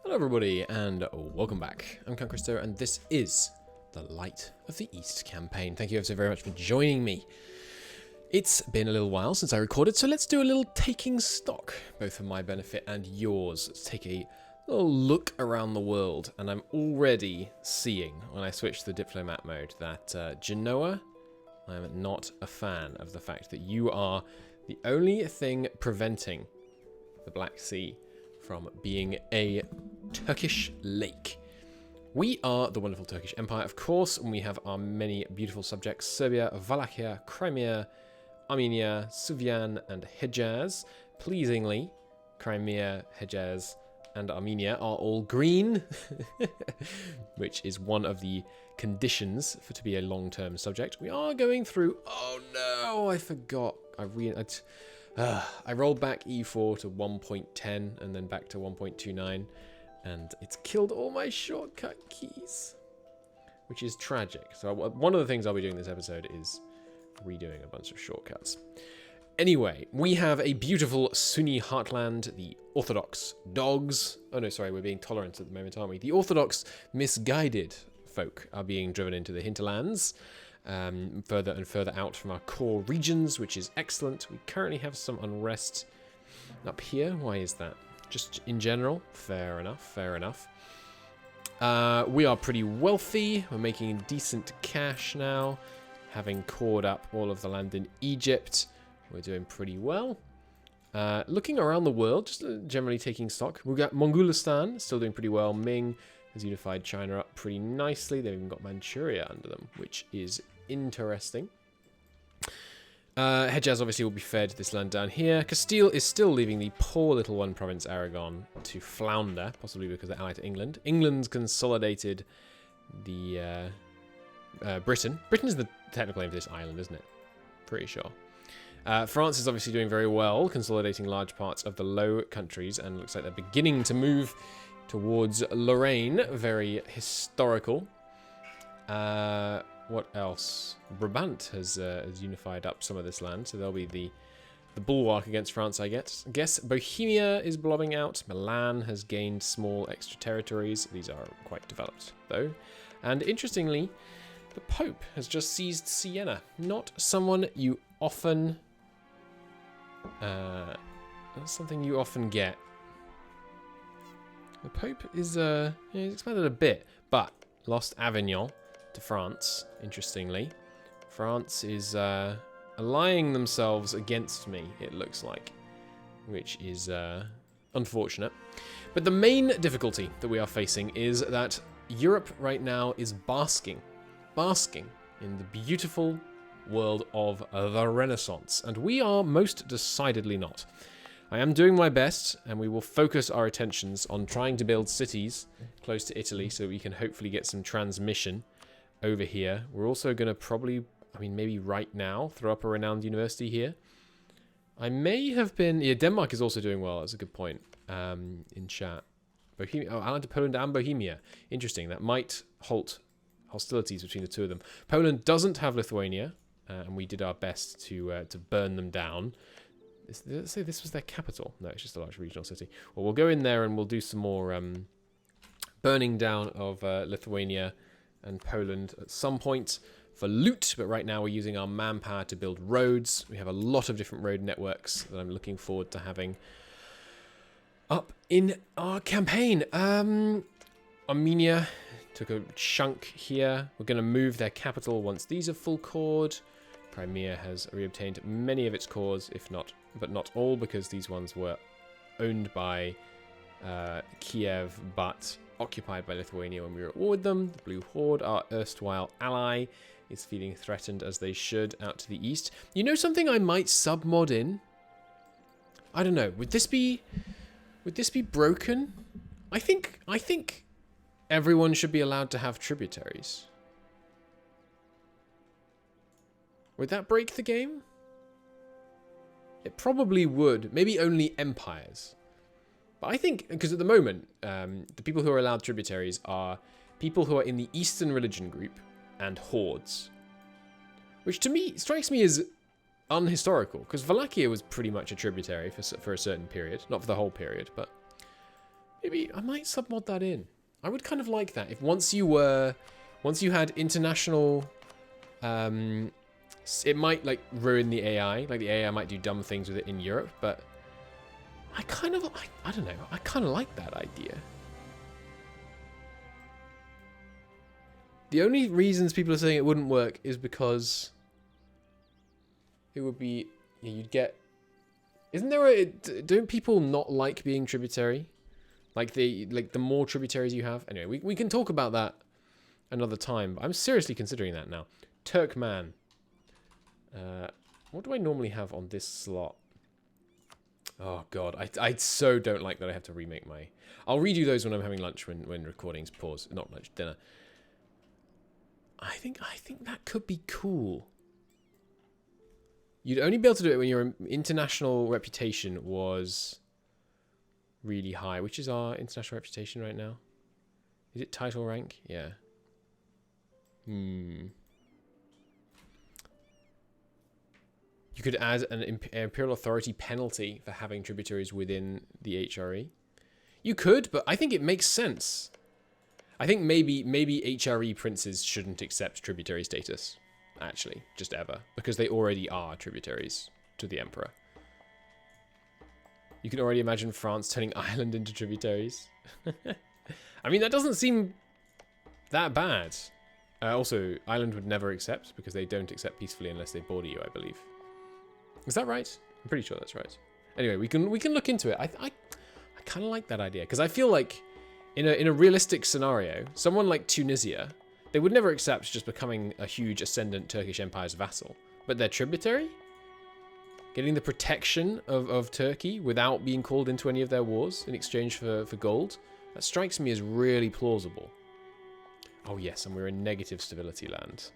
Hello everybody, and welcome back. I'm Christo, and this is the Light of the East campaign. Thank you ever so very much for joining me. It's been a little while since I recorded, so let's do a little taking stock, both for my benefit and yours. Let's take a little look around the world, and I'm already seeing, when I switch to the diplomat mode, that Genoa, I'm not a fan of the fact that you are the only thing preventing the Black Sea from being a Turkish lake. We are the wonderful Turkish Empire, of course, and we have our many beautiful subjects: Serbia, Wallachia, Crimea, Armenia, Suvian, and Hejaz. Pleasingly, Crimea, Hejaz, and Armenia are all green, which is one of the conditions for to be a long-term subject. We are going through... Oh no, I forgot. I rolled back E4 to 1.10 and then back to 1.29, and it's killed all my shortcut keys, which is tragic. So one of the things I'll be doing this episode is redoing a bunch of shortcuts. Anyway, we have a beautiful Sunni heartland, the Orthodox dogs. Oh no, sorry, we're being tolerant at the moment, aren't we? The Orthodox misguided folk are being driven into the hinterlands, further and further out from our core regions, which is excellent. We currently have some unrest up here. Why is that? Just in general? Fair enough, fair enough. We are pretty wealthy. We're making decent cash now, having cored up all of the land in Egypt. We're doing pretty well. Looking around the world, just generally taking stock. We've got Mongolistan still doing pretty well. Ming has unified China up pretty nicely. They've even got Manchuria under them, which is interesting. Hejaz obviously will be fed this land down here. Castile is still leaving the poor little one province, Aragon, to flounder, possibly because they're allied to England. England's consolidated the Britain. Britain is the technical name of this island, isn't it? Pretty sure. France is obviously doing very well, consolidating large parts of the Low Countries, and looks like they're beginning to move towards Lorraine. Very historical. What else? Brabant has unified up some of this land, so they'll be the bulwark against France, I guess. Bohemia is blobbing out. Milan has gained small extra territories. These are quite developed, though. And interestingly, the Pope has just seized Siena. Not someone you often... not something you often get. The Pope is he's expanded a bit, but lost Avignon to France, interestingly. France is allying themselves against me, it looks like, which is unfortunate. But the main difficulty that we are facing is that Europe right now is basking in the beautiful world of the Renaissance, and we are most decidedly not. I am doing my best, and we will focus our attentions on trying to build cities close to Italy so we can hopefully get some transmission over here. We're also going to probably, maybe right now, throw up a renowned university here. I may have been... Yeah, Denmark is also doing well. That's a good point in chat. Bohemia, allied to Poland and Bohemia. Interesting. That might halt hostilities between the two of them. Poland doesn't have Lithuania, and we did our best to burn them down. Let's say this was their capital. No, it's just a large regional city. Well, we'll go in there and we'll do some more burning down of Lithuania and Poland at some point for loot. But right now we're using our manpower to build roads. We have a lot of different road networks that I'm looking forward to having up in our campaign. Armenia took a chunk here. We're going to move their capital once these are full cored. Crimea has reobtained many of its cores, but not all, because these ones were owned by Kiev, but occupied by Lithuania when we were at war with them. The Blue Horde, our erstwhile ally, is feeling threatened, as they should, out to the east. You know something I might submod in? I don't know. Would this be broken? I think everyone should be allowed to have tributaries. Would that break the game? It probably would. Maybe only empires. But I think, because at the moment, the people who are allowed tributaries are people who are in the Eastern religion group and hordes. Which to me strikes me as unhistorical, because Wallachia was pretty much a tributary for a certain period. Not for the whole period, but Maybe I might submod that in. I would kind of like that. If once you had international, it might like ruin the AI. Like the AI might do dumb things with it in Europe, but I don't know. I kind of like that idea. The only reasons people are saying it wouldn't work is because it would be, you'd get, isn't there don't people not like being tributary? Like the more tributaries you have. Anyway, we can talk about that another time. I'm seriously considering that now. Turkman. What do I normally have on this slot? Oh god, I so don't like that I have to remake my... I'll redo those when I'm having lunch, when recordings pause. Not lunch, dinner. I think that could be cool. You'd only be able to do it when your international reputation was really high. Which is our international reputation right now? Is it title rank? Yeah. You could add an imperial authority penalty for having tributaries within the HRE. You could, but I think it makes sense. I think maybe HRE princes shouldn't accept tributary status, actually, just ever, because they already are tributaries to the emperor. You can already imagine France turning Ireland into tributaries. I mean, that doesn't seem that bad. Also, Ireland would never accept, because they don't accept peacefully unless they border you, I believe. Is that right? I'm pretty sure that's right. Anyway, we can look into it. I kind of like that idea, because I feel like in a realistic scenario, someone like Tunisia, they would never accept just becoming a huge ascendant Turkish Empire's vassal, but their tributary, getting the protection of Turkey without being called into any of their wars in exchange for gold, that strikes me as really plausible. Oh yes, and we're in negative stability land.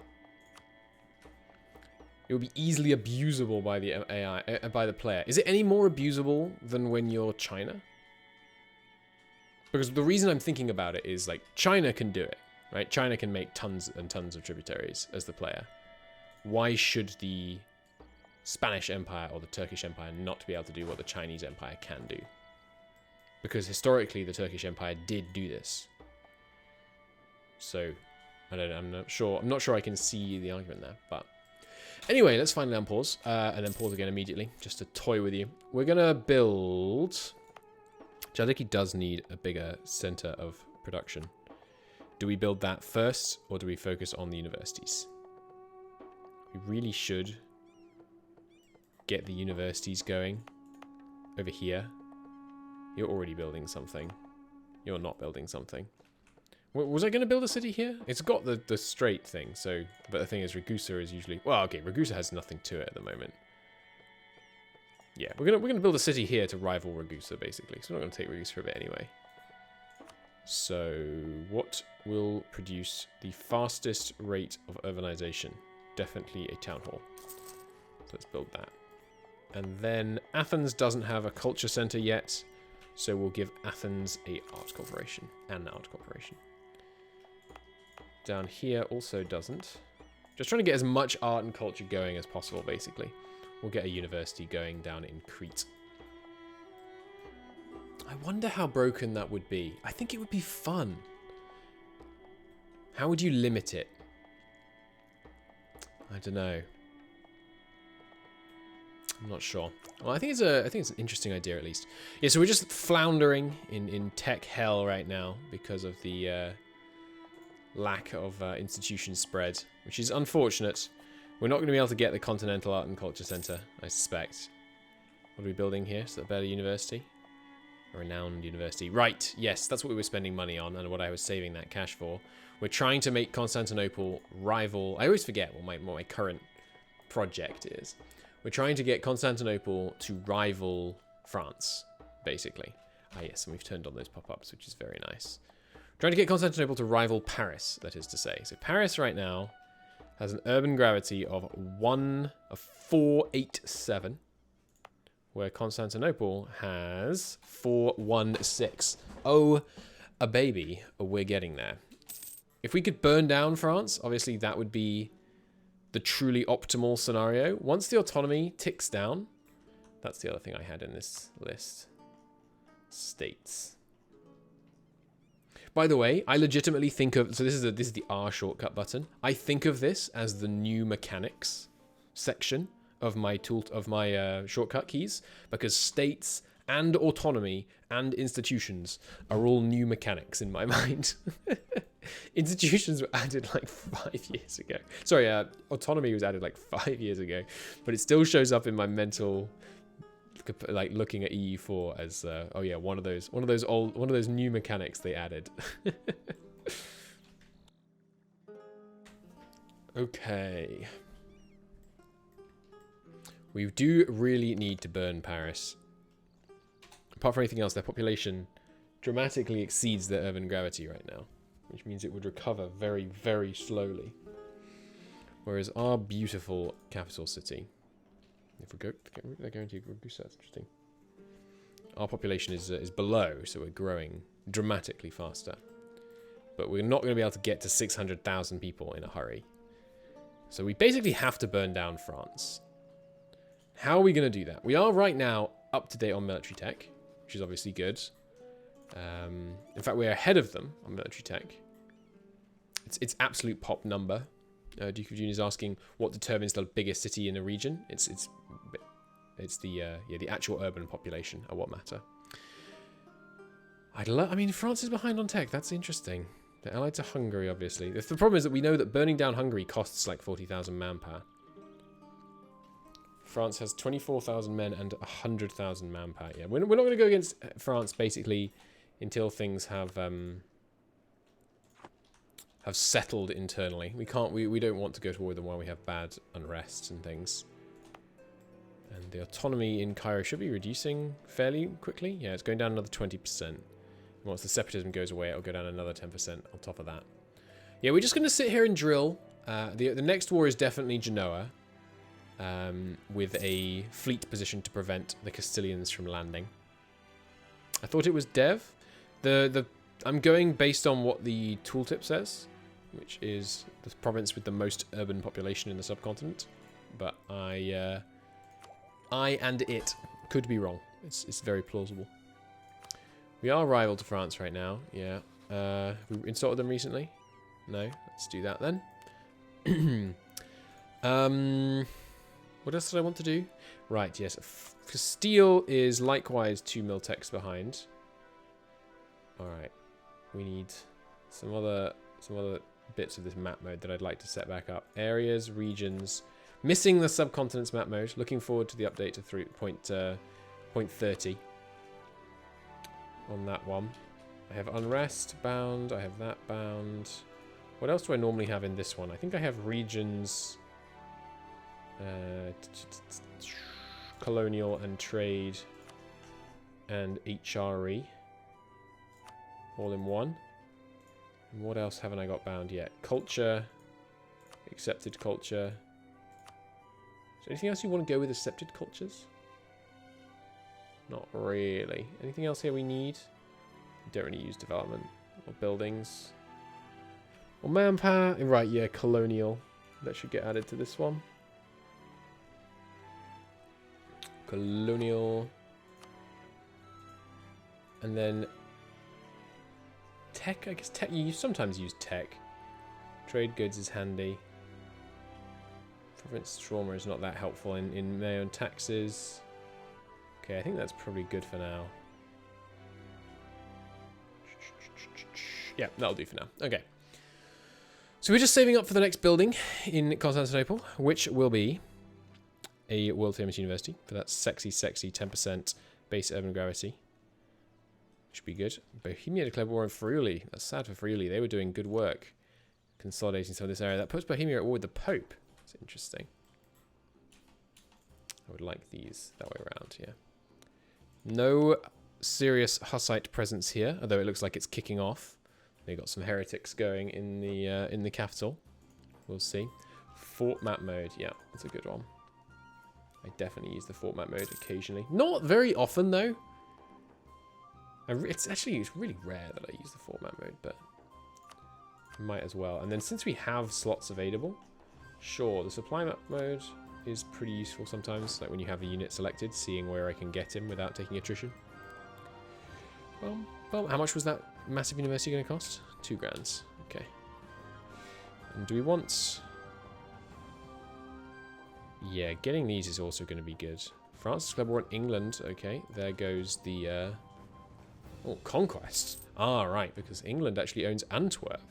It would be easily abusable by the AI, by the player. Is it any more abusable than when you're China? Because the reason I'm thinking about it is, like, China can do it, right? China can make tons and tons of tributaries as the player. Why should the Spanish Empire or the Turkish Empire not be able to do what the Chinese Empire can do? Because historically, the Turkish Empire did do this. So, I don't know, I'm not sure I can see the argument there, but... Anyway, let's finally unpause, and then pause again immediately, just to toy with you. We're gonna build... Jadiki does need a bigger center of production. Do we build that first, or do we focus on the universities? We really should get the universities going over here. You're already building something. You're not building something. Was I going to build a city here? It's got the straight thing, so... But the thing is, Ragusa is usually... Well, okay, Ragusa has nothing to it at the moment. Yeah, we're gonna build a city here to rival Ragusa, basically. So we're not going to take Ragusa for a bit anyway. So, what will produce the fastest rate of urbanization? Definitely a town hall. So let's build that. And then Athens doesn't have a culture center yet, so we'll give Athens a art corporation and an art corporation. Down here also doesn't. Just trying to get as much art and culture going as possible, basically. We'll get a university going down in Crete. I wonder how broken that would be. I think it would be fun. How would you limit it? I don't know. I'm not sure. Well, I think it's an interesting idea, at least. Yeah, so we're just floundering in tech hell right now because of the lack of institution spread, which is unfortunate. We're not going to be able to get the Continental Art and Culture Center, I suspect. What are we building here? Is that a better university? A renowned university. Right, yes, that's what we were spending money on and what I was saving that cash for. We're trying to make Constantinople rival... I always forget what my current project is. We're trying to get Constantinople to rival France, basically. Ah, yes, and we've turned on those pop-ups, which is very nice. Trying to get Constantinople to rival Paris, that is to say. So Paris right now has an urban gravity of 487, where Constantinople has 416. Oh, a baby, we're getting there. If we could burn down France, obviously that would be the truly optimal scenario. Once the autonomy ticks down, that's the other thing I had in this list. States. By the way, I legitimately think of... So this is the R shortcut button. I think of this as the new mechanics section of my shortcut keys, because states and autonomy and institutions are all new mechanics in my mind. Institutions were added like 5 years ago. Sorry, autonomy was added like 5 years ago, but it still shows up in my mental, like looking at EU4 as oh yeah, one of those new mechanics they added. Okay. We do really need to burn Paris. Apart from anything else, their population dramatically exceeds their urban gravity right now, which means it would recover very, very slowly. Whereas our beautiful capital city, if we go, they're going to reduce. That's interesting. Our population is below, so we're growing dramatically faster. But we're not going to be able to get to 600,000 people in a hurry. So we basically have to burn down France. How are we going to do that? We are right now up to date on military tech, which is obviously good. In fact, we're ahead of them on military tech. It's absolute pop number. Duke of June is asking what determines the biggest city in a region. It's the actual urban population are what matter. I mean, France is behind on tech. That's interesting. They're allied to Hungary, obviously. The problem is that we know that burning down Hungary costs like 40,000 manpower. France has 24,000 men and 100,000 manpower. Yeah, we're not going to go against France basically until things have settled internally. We don't want to go to war with them while we have bad unrest and things. And the autonomy in Cairo should be reducing fairly quickly. Yeah, it's going down another 20%. And once the separatism goes away, it'll go down another 10% on top of that. Yeah, we're just going to sit here and drill. The next war is definitely Genoa. With a fleet position to prevent the Castilians from landing. I thought it was Dev. I'm going based on what the tooltip says, which is the province with the most urban population in the subcontinent. But I and it could be wrong. It's very plausible. We are rival to France right now. Yeah. Have we insulted them recently? No. Let's do that then. What else did I want to do? Right, yes. Castile is likewise 2 mil text behind. Alright. We need some other bits of this map mode that I'd like to set back up. Areas, regions. Missing the subcontinents map mode. Looking forward to the update to point 30 on that one. I have unrest bound. I have that bound. What else do I normally have in this one? I think I have regions... colonial and trade and HRE all in one. And what else haven't I got bound yet? Culture, accepted culture. Is there anything else you want to go with accepted cultures? Not really. Anything else here we need? We don't really use development or buildings or manpower. Right, yeah, colonial. That should get added to this one. Colonial. And then tech, I guess tech, you sometimes use tech. Trade goods is handy. Province trauma is not that helpful in MEIOU and taxes. Okay, I think that's probably good for now. Yeah, that'll do for now. Okay. So we're just saving up for the next building in Constantinople, which will be a world famous university for that sexy 10% base urban gravity. Should be good. Bohemia declared war on Friuli. That's sad for Friuli. They were doing good work consolidating some of this area. That puts Bohemia at war with the Pope. It's interesting. I would like these that way around, yeah. No serious Hussite presence here, although it looks like it's kicking off. They got some heretics going in the capital. We'll see. Fort map mode, yeah, that's a good one. I definitely use the fort map mode occasionally. Not very often, though. It's really rare that I use the fort map mode, but I might as well. And then since we have slots available, sure, the supply map mode is pretty useful sometimes, like when you have a unit selected, seeing where I can get him without taking attrition. Well, how much was that massive university going to cost? 2 grand. Okay. And do we want... Yeah, getting these is also going to be good. France is Club War in England. Okay, there goes the... Oh, conquest. Ah, right, because England actually owns Antwerp.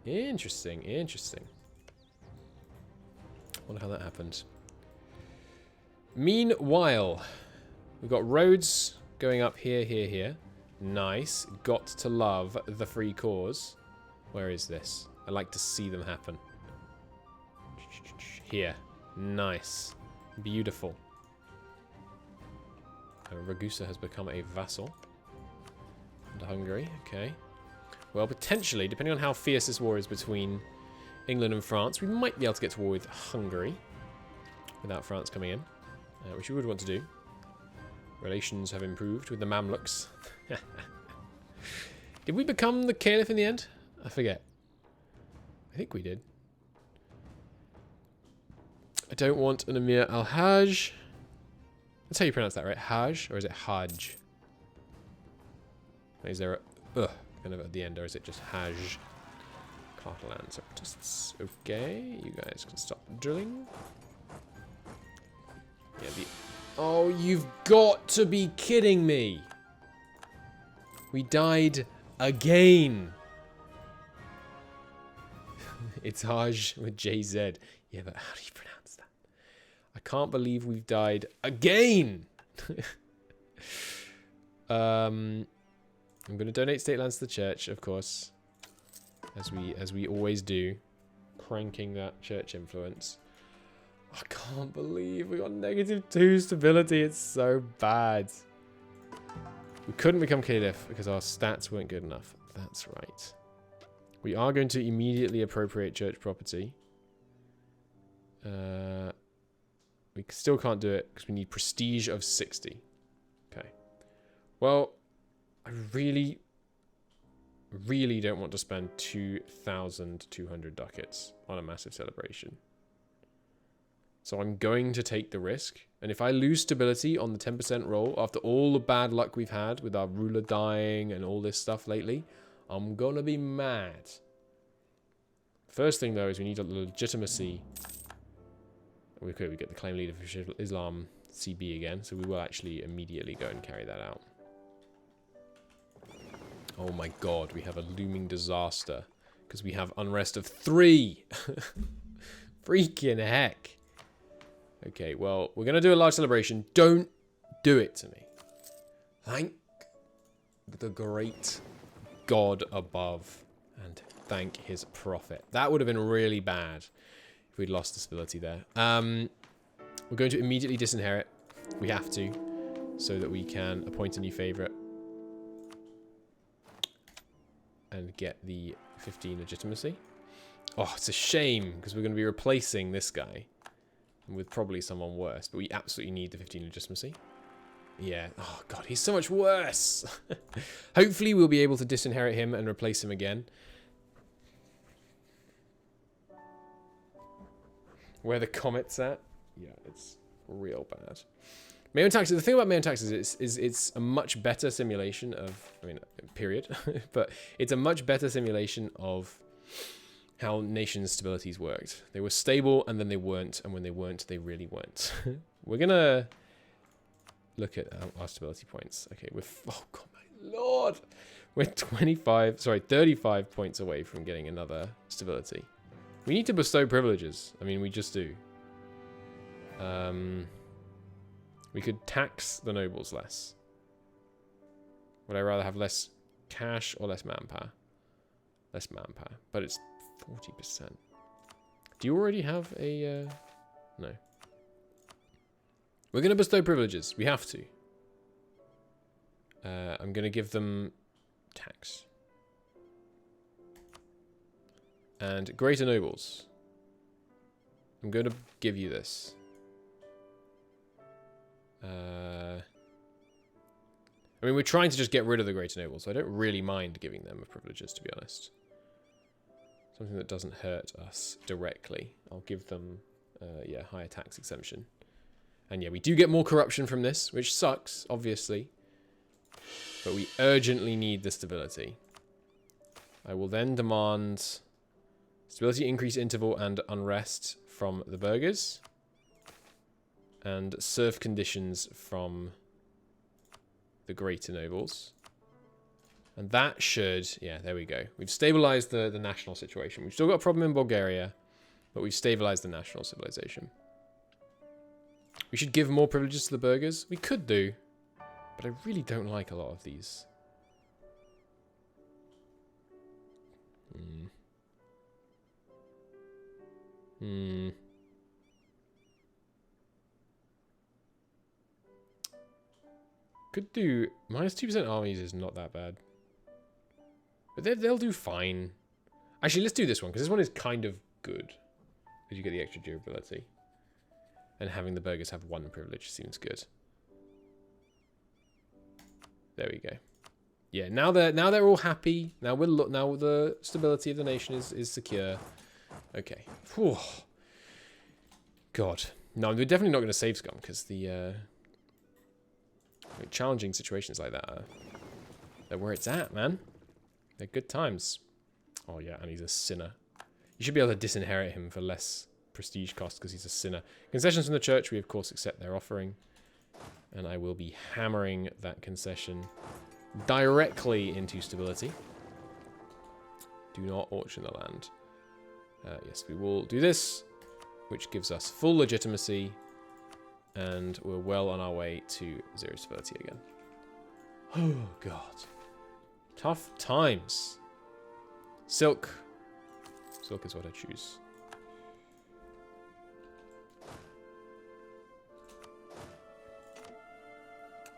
Interesting, interesting. Wonder how that happened. Meanwhile, we've got roads going up here, here, here. Nice. Got to love the free cause. Where is this? I like to see them happen. Here. Nice. Beautiful. Ragusa has become a vassal. And Hungary. Okay. Well, potentially, depending on how fierce this war is between England and France, we might be able to get to war with Hungary without France coming in, which we would want to do. Relations have improved with the Mamluks. Did we become the Caliph in the end? I forget. I think we did. I don't want an Emir al-Hajj. That's how you pronounce that, right? Hajj? Or is it Hajj? Is there a kind of at the end, or is it just Hajj? Catalan separatists. Okay, you guys can stop drilling. Yeah, oh, you've got to be kidding me! We died again! It's Hajj with JZ. Yeah, but how do you pronounce that? I can't believe we've died again! I'm going to donate state lands to the church, of course. As we always do. Cranking that church influence. I can't believe we got -2 stability. It's so bad. We couldn't become Caliph because our stats weren't good enough. That's right. We are going to immediately appropriate church property. We still can't do it because we need prestige of 60. Okay. Well, I really don't want to spend 2,200 ducats on a massive celebration. So I'm going to take the risk. And if I lose stability on the 10% roll, after all the bad luck we've had with our ruler dying and all this stuff lately, I'm going to be mad. First thing, though, is we need a legitimacy. We get the claim leader for Islam CB again, so we will actually immediately go and carry that out. Oh my god, we have a looming disaster. Because we have unrest of 3! Freaking heck. Okay, well, we're going to do a large celebration. Don't do it to me. Thank the great God above. And thank his prophet. That would have been really bad if we'd lost the stability there. We're going to immediately disinherit. We have to. So that we can appoint a new favourite. And get the 15 legitimacy. Oh, it's a shame, because we're going to be replacing this guy with probably someone worse. But we absolutely need the 15 legitimacy. Yeah. Oh, God, he's so much worse. Hopefully, we'll be able to disinherit him and replace him again. Where the comet's at? Yeah, it's real bad. MEIOU taxes. The thing about MEIOU taxes is it's a much better simulation of, I mean, period, but it's a much better simulation of how nations' stabilities worked. They were stable, and then they weren't, and when they weren't, they really weren't. We're gonna look at our stability points. Okay, oh god, my lord, we're 35 points away from getting another stability. We need to bestow privileges. I mean, we just do. We could tax the nobles less. Would I rather have less cash or less manpower? Less manpower. But it's 40%. Do you already have a... No. We're going to bestow privileges. We have to. I'm going to give them tax. And greater nobles. I'm going to give you this. I mean, we're trying to just get rid of the greater nobles, so I don't really mind giving them privileges, to be honest. Something that doesn't hurt us directly. I'll give them, yeah, higher tax exemption. And yeah, we do get more corruption from this, which sucks, obviously. But we urgently need the stability. I will then demand stability increase interval and unrest from the burghers. And serf conditions from the greater nobles. And that should... Yeah, there we go. We've stabilized the national situation. We've still got a problem in Bulgaria, but we've stabilized the national civilization. We should give more privileges to the burghers. We could do, but I really don't like a lot of these. Could do... Minus 2% armies is not that bad. But they'll do fine. Actually, let's do this one, because this one is kind of good. Because you get the extra durability. And having the burghers have one privilege seems good. There we go. Yeah, now they're all happy. Now the stability of the nation is secure. Okay. Whew. God. No, we're definitely not going to save Scum, because the challenging situations like that they're where it's at, man. They're good times. Oh yeah, and he's a sinner. You should be able to disinherit him for less prestige cost because he's a sinner. Concessions from the church, we of course accept their offering. And I will be hammering that concession directly into stability. Do not auction the land. Yes, we will do this, which gives us full legitimacy. And we're well on our way to 0 stability again. Oh, God. Tough times. Silk. Silk is what I choose.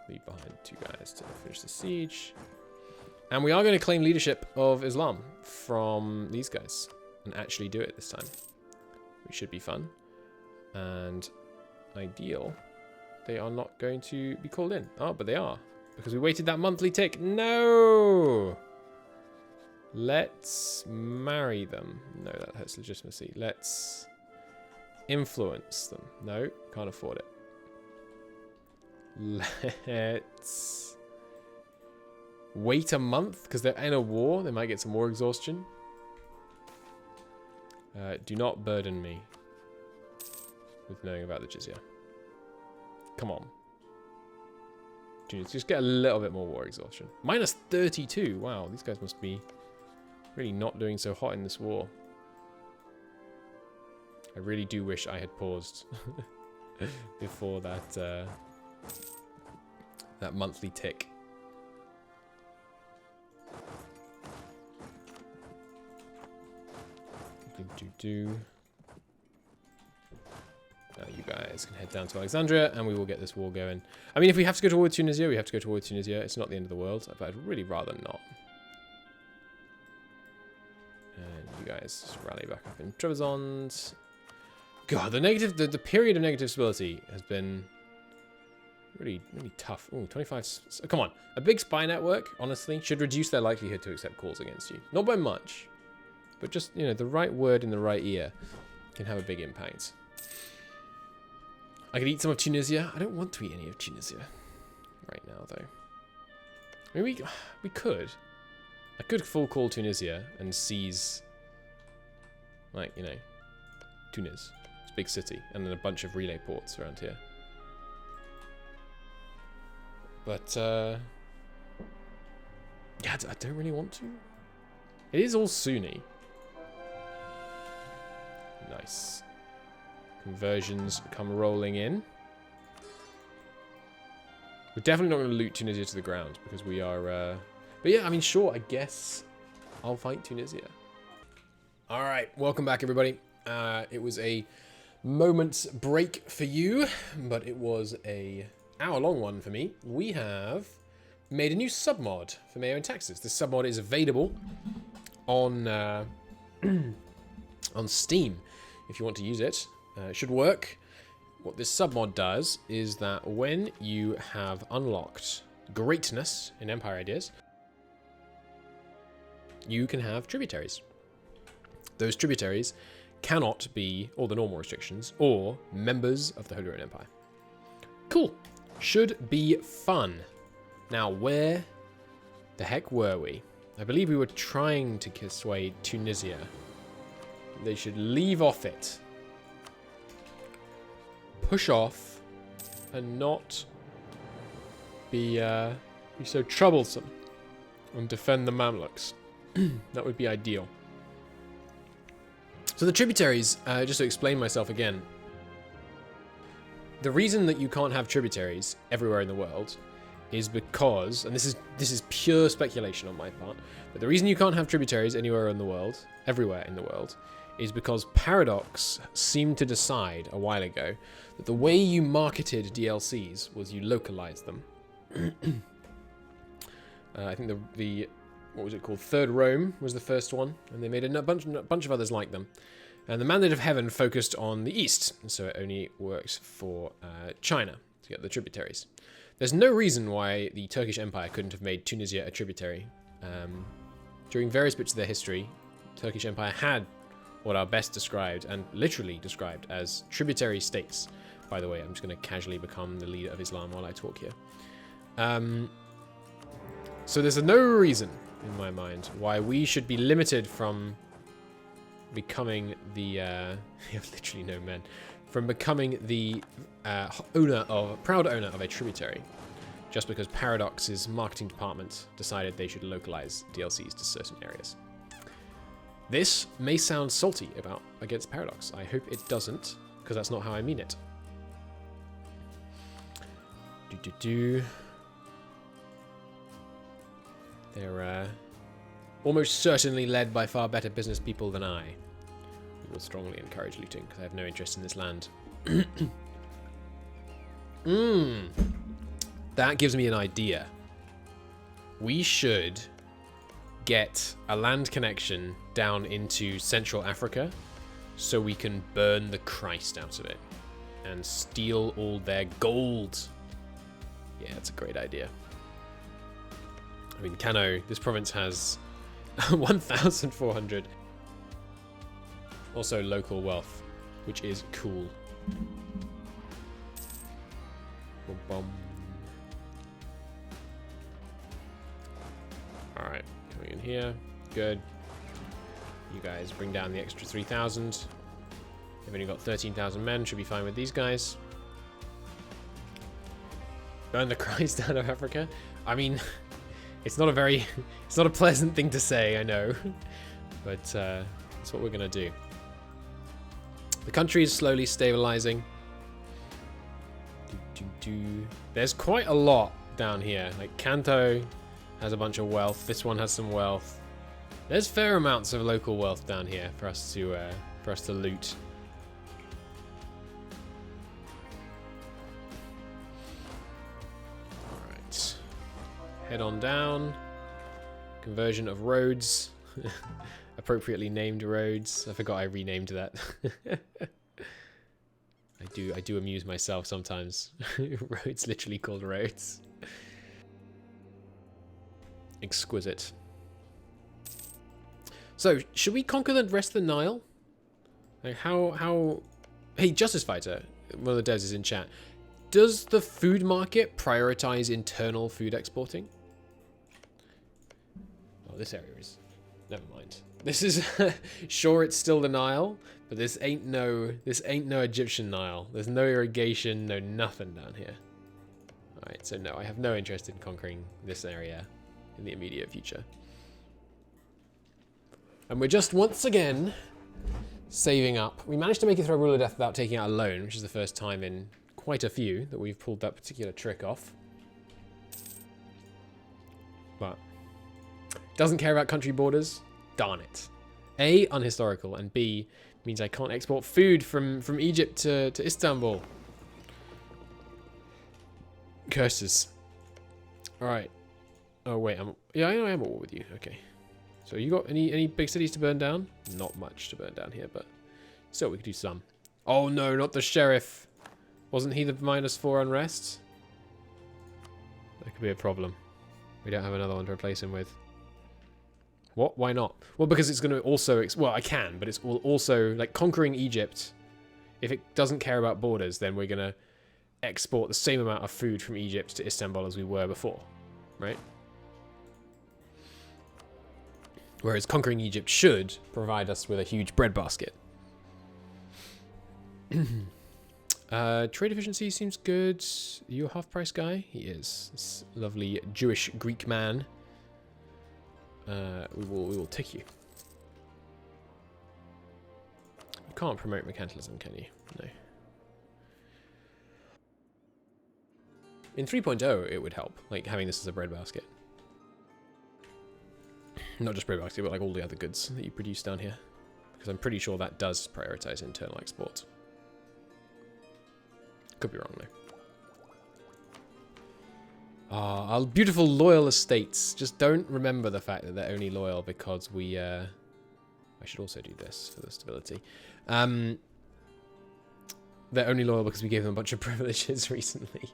Leave behind 2 guys to finish the siege. And we are going to claim leadership of Islam from these guys. And actually do it this time. Which should be fun. And... ideal, they are not going to be called in. Oh, but they are. Because we waited that monthly tick. No! Let's marry them. No, that hurts legitimacy. Let's influence them. No, can't afford it. Let's wait a month because they're in a war. They might get some war exhaustion. Do not burden me with knowing about the jizya. Come on. Just get a little bit more war exhaustion. Minus 32. Wow, these guys must be really not doing so hot in this war. I really do wish I had paused before that that monthly tick. Now you guys can head down to Alexandria and we will get this war going. I mean, if we have to go to war with Tunisia, we have to go to war with Tunisia. It's not the end of the world, but I'd really rather not. And you guys just rally back up in Trebizond. God, the period of negative stability has been really tough. Oh, 25. Come on. A big spy network, honestly, should reduce their likelihood to accept calls against you. Not by much, but just, you know, the right word in the right ear can have a big impact. I could eat some of Tunisia. I don't want to eat any of Tunisia right now, though. I mean, we could. I could full call Tunisia and seize, like, you know, Tunis. It's a big city, and then a bunch of relay ports around here. But, yeah, I don't really want to. It is all Sunni. Nice. Conversions come rolling in. We're definitely not going to loot Tunisia to the ground because we are... But yeah, I mean, sure, I guess I'll fight Tunisia. All right, welcome back, everybody. It was a moment's break for you, but it was a hour-long one for me. We have made a new submod for MEIOU and taxes. This submod is available on on Steam if you want to use it. It should work. What this submod does is that when you have unlocked greatness in Empire Ideas, you can have tributaries. Those tributaries cannot be all the normal restrictions or members of the Holy Roman Empire. Cool. Should be fun. Now, where the heck were we? I believe we were trying to persuade Tunisia. They should leave off it. Push off and not be so troublesome and defend the Mamluks. That would be ideal. So the tributaries, just to explain myself again, the reason that you can't have tributaries everywhere in the world is because, and this is pure speculation on my part, but the reason you can't have tributaries everywhere in the world, is because Paradox seemed to decide a while ago that the way you marketed DLCs was you localized them. I think the what was it called? Third Rome was the first one, and they made a bunch of others like them. And the Mandate of Heaven focused on the east, so it only works for China to get the tributaries. There's no reason why the Turkish Empire couldn't have made Tunisia a tributary. During various bits of their history, Turkish Empire had what are best described, and literally described, as tributary states. By the way, I'm just going to casually become the leader of Islam while I talk here. So there's no reason, in my mind, why we should be limited from becoming the... you have literally no men. From becoming the proud owner of a tributary. Just because Paradox's marketing department decided they should localize DLCs to certain areas. This may sound salty against Paradox. I hope it doesn't, because that's not how I mean it. They're almost certainly led by far better business people than I. We will strongly encourage looting, because I have no interest in this land. That gives me an idea. We should get a land connection down into Central Africa so we can burn the Christ out of it and steal all their gold. Yeah, that's a great idea. I mean, Kano, this province has 1,400. Also local wealth, which is cool. Boom, boom. Alright, coming in here. Good. You guys bring down the extra 3,000. They've only got 13,000 men. Should be fine with these guys. Burn the Christ out of Africa. I mean, it's not a pleasant thing to say, I know. But that's what we're going to do. The country is slowly stabilizing. There's quite a lot down here. Like, Kanto has a bunch of wealth. This one has some wealth. There's fair amounts of local wealth down here for us to loot. All right, head on down. Conversion of roads, appropriately named roads. I forgot I renamed that. I do amuse myself sometimes. Roads literally called roads. Exquisite. So, should we conquer the rest of the Nile? Like how... Hey, Justice Fighter, one of the devs is in chat. Does the food market prioritize internal food exporting? Oh, this area is... Never mind. This is... Sure, it's still the Nile, but this ain't no Egyptian Nile. There's no irrigation, no nothing down here. Alright, so no, I have no interest in conquering this area in the immediate future. And we're just once again saving up. We managed to make it through a rule of death without taking out a loan, which is the first time in quite a few that we've pulled that particular trick off. But doesn't care about country borders. Darn it. A, unhistorical, and B, means I can't export food from Egypt to Istanbul. Curses. Alright. Oh wait, yeah, I know I'm at war with you. Okay. So you got any big cities to burn down? Not much to burn down here, but still we could do some. Oh no, not the sheriff. Wasn't he the -4 unrest? That could be a problem. We don't have another one to replace him with. What? Why not? Well, because it's going to also... Well, I can, but it's also... Like, conquering Egypt, if it doesn't care about borders, then we're going to export the same amount of food from Egypt to Istanbul as we were before. right? Whereas conquering Egypt should provide us with a huge breadbasket. Trade efficiency seems good. You a half-price guy? He is. This lovely Jewish Greek man. We will take you. You can't promote mercantilism, can you? No. In 3.0, it would help, like having this as a breadbasket. Not just breadbasket, but like all the other goods that you produce down here. Because I'm pretty sure that does prioritize internal export. Could be wrong, though. Ah, our beautiful loyal estates. Just don't remember the fact that they're only loyal because we... I should also do this for the stability. They're only loyal because we gave them a bunch of privileges recently.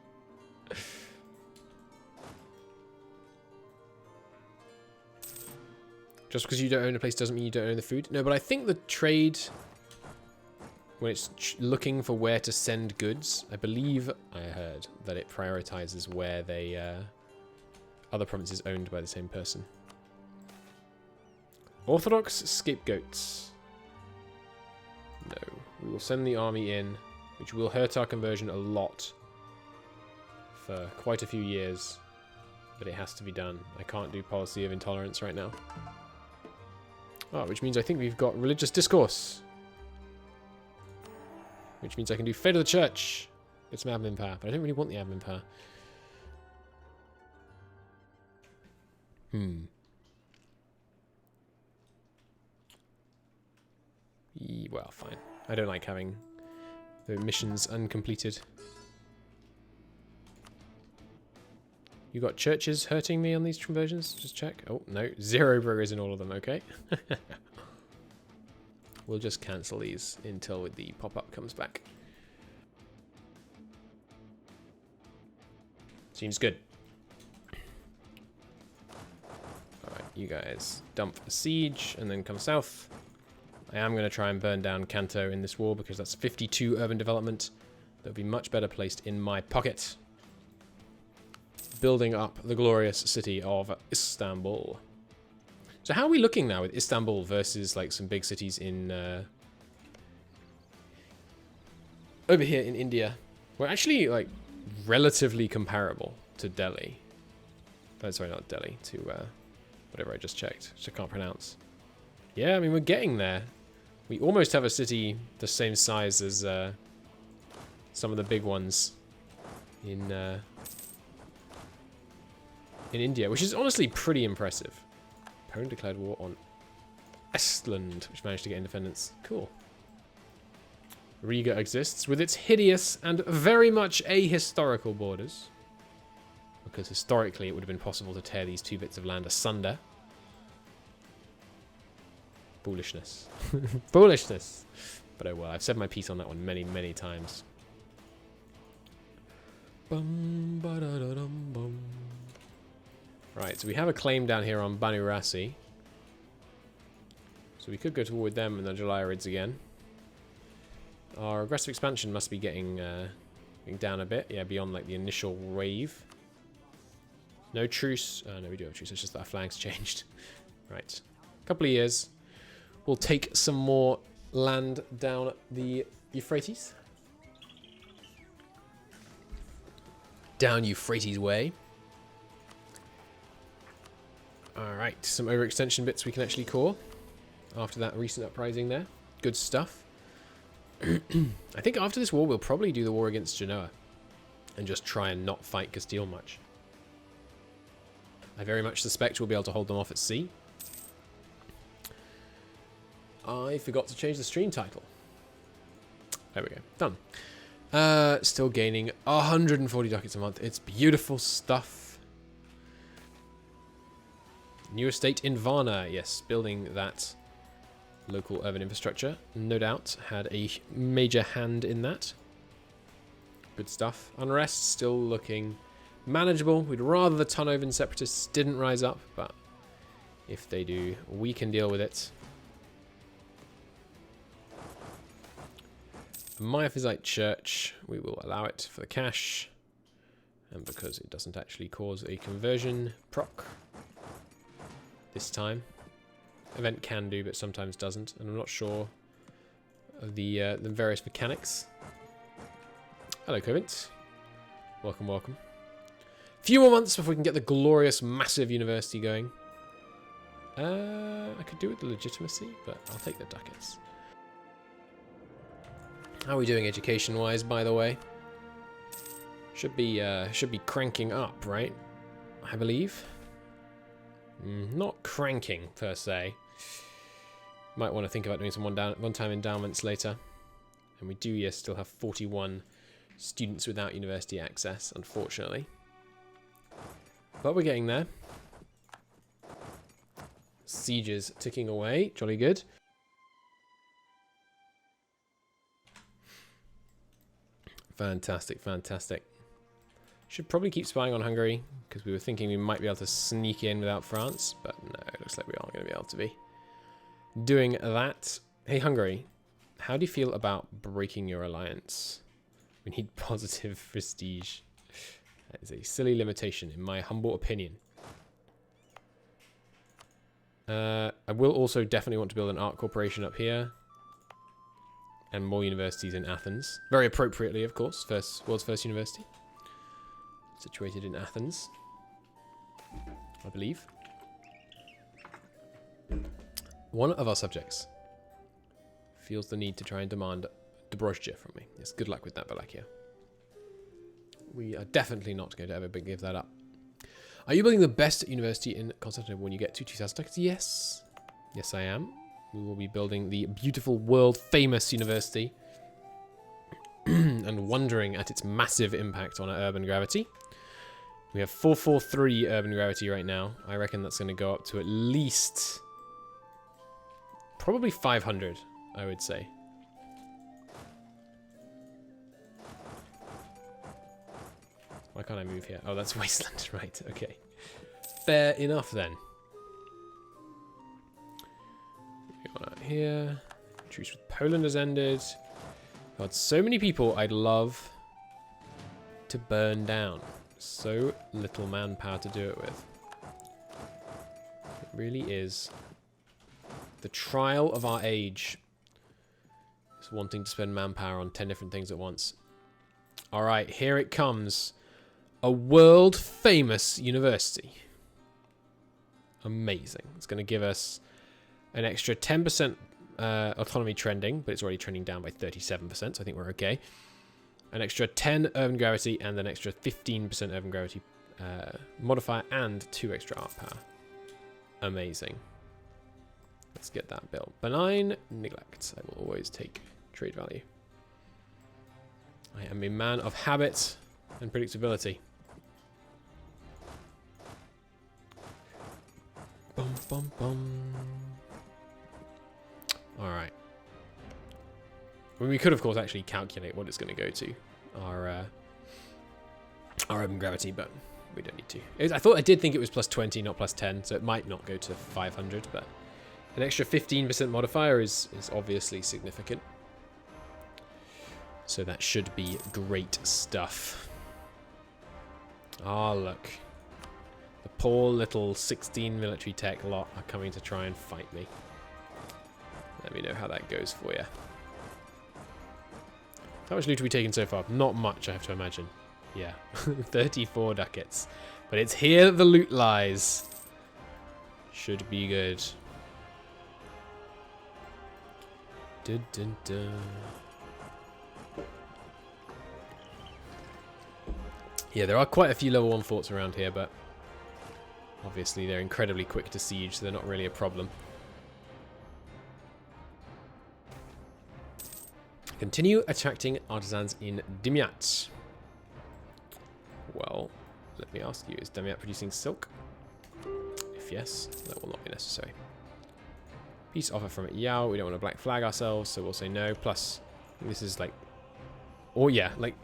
Just because you don't own a place doesn't mean you don't own the food. No, but I think the trade, when it's looking for where to send goods, I believe I heard that it prioritizes where they, other provinces owned by the same person. Orthodox scapegoats. No, we will send the army in, which will hurt our conversion a lot for quite a few years, but it has to be done. I can't do policy of intolerance right now. Oh, which means I think we've got religious discourse. Which means I can do Fate of the Church. Get some admin power, but I don't really want the admin power. Well, fine. I don't like having the missions uncompleted. You got churches hurting me on these conversions? Just check. Oh, no. 0 burgers in all of them. Okay. We'll just cancel these until the pop-up comes back. Seems good. Alright, you guys dump a siege and then come south. I am going to try and burn down Kanto in this war because that's 52 urban development. That would be much better placed in my pocket. Building up the glorious city of Istanbul. So how are we looking now with Istanbul versus like some big cities in over here in India? We're actually like relatively comparable to Delhi. Oh, sorry, not Delhi, to whatever I just checked, which I can't pronounce. Yeah, I mean, we're getting there. We almost have a city the same size as some of the big ones in India, which is honestly pretty impressive. Poland declared war on Estland, which managed to get independence. Cool. Riga exists with its hideous and very much ahistorical borders. Because historically it would have been possible to tear these 2 bits of land asunder. Foolishness. Foolishness. But oh well, I've said my piece on that one many, many times. Bum, ba da da dum, bum. Right, so we have a claim down here on Banu Rasi. So we could go to war with them and the Jalaiirids again. Our aggressive expansion must be getting down a bit. Yeah, beyond like the initial wave. No truce. No, we do have a truce. It's just that our flags changed. Right. A couple of years. We'll take some more land down the Euphrates. Down Euphrates way. Alright, some overextension bits we can actually core after that recent uprising there. Good stuff. I think after this war we'll probably do the war against Genoa and just try and not fight Castile much. I very much suspect we'll be able to hold them off at sea. I forgot to change the stream title. There we go. Done. Still gaining 140 ducats a month. It's beautiful stuff. New estate in Varna. Yes, building that local urban infrastructure. No doubt had a major hand in that. Good stuff. Unrest still looking manageable. We'd rather the Tunovan separatists didn't rise up, but if they do, we can deal with it. Miaphysite Church, we will allow it for the cash. and because it doesn't actually cause a conversion proc this time. Event can do, but sometimes doesn't, and I'm not sure of the various mechanics. Hello, Covent. Welcome, welcome. Few more months before we can get the glorious, massive university going. I could do with the legitimacy, but I'll take the ducats. How are we doing education-wise, by the way? Should be cranking up, right? I believe. Not cranking per se. Might want to think about doing some one-time endowments later. And we do, yes, still have 41 students without university access, unfortunately. But we're getting there. Sieges ticking away, jolly good. Fantastic, fantastic. Should probably keep spying on Hungary, because we were thinking we might be able to sneak in without France, but no, it looks like we aren't going to be able to be doing that. Hey, Hungary, how do you feel about breaking your alliance? We need positive prestige. That is a silly limitation, in my humble opinion. I will also definitely want to build an art corporation up here. And more universities in Athens. Very appropriately, of course. World's first university. Situated in Athens, I believe. One of our subjects feels the need to try and demand Dobrozhje from me. Yes, good luck with that, Valakia. We are definitely not going to ever give that up. Are you building the best university in Constantinople when you get to 2,000 ducats? Yes. Yes, I am. We will be building the beautiful, world-famous university. And wondering at its massive impact on our urban gravity. We have 443 urban gravity right now. I reckon that's going to go up to at least... probably 500, I would say. Why can't I move here? Oh, that's wasteland, right, okay. Fair enough, then. Moving on out here. Truce with Poland has ended. God, so many people I'd love to burn down. So little manpower to do it with. It really is the trial of our age. Just wanting to spend manpower on 10 different things at once. Alright, here it comes. A world famous university. Amazing. It's going to give us an extra 10% autonomy trending, but it's already trending down by 37%, so I think we're okay. An extra 10 urban gravity and an extra 15% urban gravity modifier and 2 extra art power. Amazing. Let's get that built. Benign neglect. I will always take trade value. I am a man of habit and predictability. Bum, bum, bum. Alright. I mean, we could, of course, actually calculate what it's going to go to. Our urban gravity, but we don't need to. I did think it was plus 20, not plus 10, so it might not go to 500, but an extra 15% modifier is obviously significant. So that should be great stuff. Ah, look. The poor little 16 military tech lot are coming to try and fight me. Let me know how that goes for you. How much loot have we taken so far? Not much, I have to imagine. Yeah, 34 ducats. But it's here that the loot lies. Should be good. Dun, dun, dun. Yeah, there are quite a few level 1 forts around here, but obviously they're incredibly quick to siege, so they're not really a problem. Continue attracting artisans in Dimyat. Well, let me ask you, is Dimyat producing silk? If yes, that will not be necessary. Peace offer from MEIOU. We don't want to black flag ourselves, so we'll say no. Plus, this is like... oh yeah, like